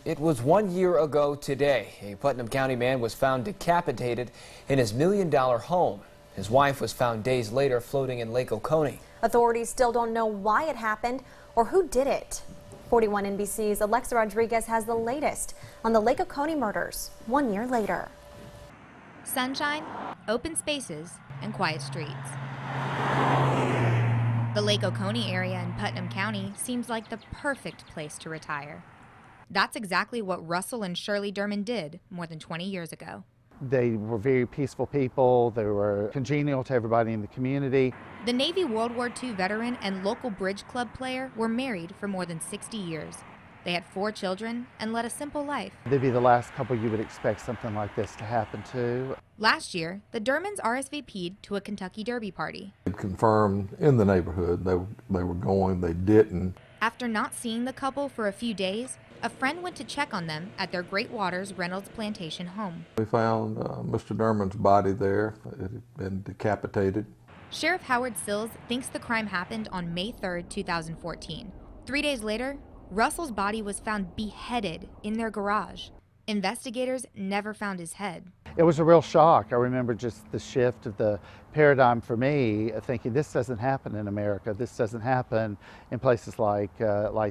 It was 1 year ago today. A Putnam County man was found decapitated in his $1 million home. His wife was found days later floating in Lake Oconee. Authorities still don't know why it happened or who did it. 41 NBC's Alexa Rodriguez has the latest on the Lake Oconee murders 1 year later. Sunshine, open spaces, and quiet streets. The Lake Oconee area in Putnam County seems like the perfect place to retire. That's exactly what Russell and Shirley Derman did more than 20 years ago. They were very peaceful people. They were congenial to everybody in the community. The Navy World War II veteran and local bridge club player were married for more than 60 years. They had 4 children and led a simple life. They'd be the last couple you would expect something like this to happen to. Last year, the Dermans RSVP'd to a Kentucky Derby party. It confirmed in the neighborhood they were going, they didn't. After not seeing the couple for a few days, a friend went to check on them at their Great Waters Reynolds Plantation home. We found Mr. Derman's body there. It had been decapitated. Sheriff Howard Sills thinks the crime happened on May 3rd, 2014. 3 days later, Russell's body was found beheaded in their garage. Investigators never found his head. It was a real shock. I remember just the shift of the paradigm for me, thinking this doesn't happen in America. This doesn't happen in places like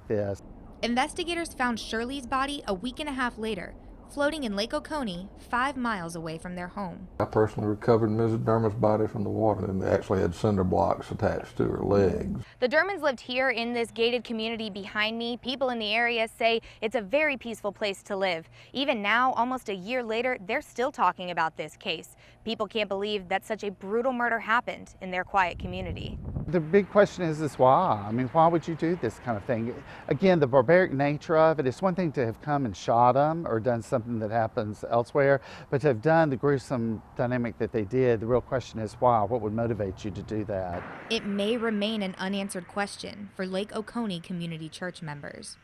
this. Investigators found Shirley's body a week and a half later, floating in Lake Oconee, 5 miles away from their home. I personally recovered Mrs. Derman's body from the water, and they actually had cinder blocks attached to her legs. The Dermans lived here in this gated community behind me. People in the area say it's a very peaceful place to live. Even now, almost a year later, they're still talking about this case. People can't believe that such a brutal murder happened in their quiet community. The big question is why? I mean, why would you do this kind of thing? Again, the barbaric nature of it, it's one thing to have come and shot them or done something that happens elsewhere, but to have done the gruesome dynamic that they did, the real question is why? What would motivate you to do that? It may remain an unanswered question for Lake Oconee Community Church members.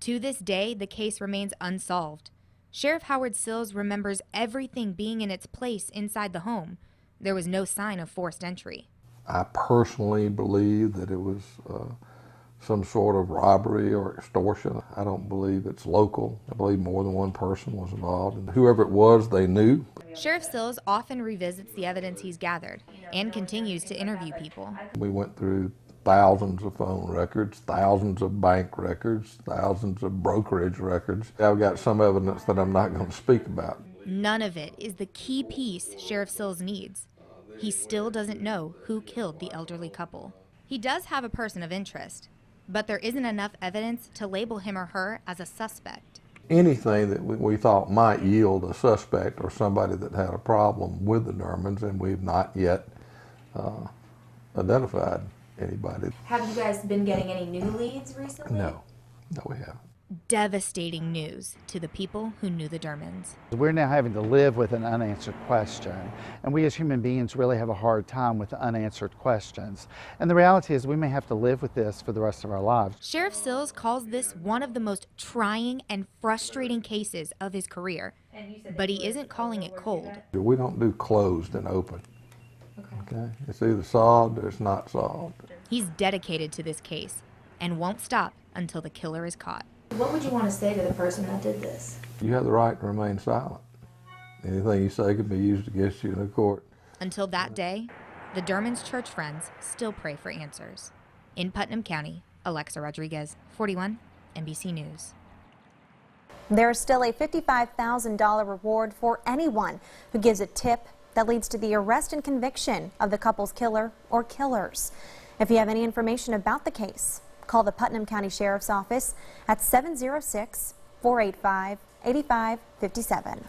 To this day, the case remains unsolved. Sheriff Howard Sills remembers everything being in its place inside the home. There was no sign of forced entry. I personally believe that it was some sort of robbery or extortion. I don't believe it's local. I believe more than one person was involved. And whoever it was, they knew. Sheriff Sills often revisits the evidence he's gathered and continues to interview people. We went through thousands of phone records, thousands of bank records, thousands of brokerage records. I've got some evidence that I'm not going to speak about. None of it is the key piece Sheriff Sills needs. He still doesn't know who killed the elderly couple. He does have a person of interest, but there isn't enough evidence to label him or her as a suspect. Anything that we thought might yield a suspect or somebody that had a problem with the Dermans, and we've not yet identified anybody. Have you guys been getting any new leads recently? No, we haven't. Devastating news to the people who knew the Dermans. We're now having to live with an unanswered question, and we as human beings really have a hard time with unanswered questions. And the reality is we may have to live with this for the rest of our lives. Sheriff Sills calls this one of the most trying and frustrating cases of his career, but he isn't calling it cold. We don't do closed and open. Okay? It's either solved or it's not solved. He's dedicated to this case and won't stop until the killer is caught. What would you want to say to the person that did this? You have the right to remain silent. Anything you say could be used against you in a court. Until that day, the Dermans' church friends still pray for answers. In Putnam County, Alexa Rodriguez, 41 NBC News. There's still a $55,000 reward for anyone who gives a tip that leads to the arrest and conviction of the couple's killer or killers. If you have any information about the case, call the Putnam County Sheriff's Office at 706-485-8557.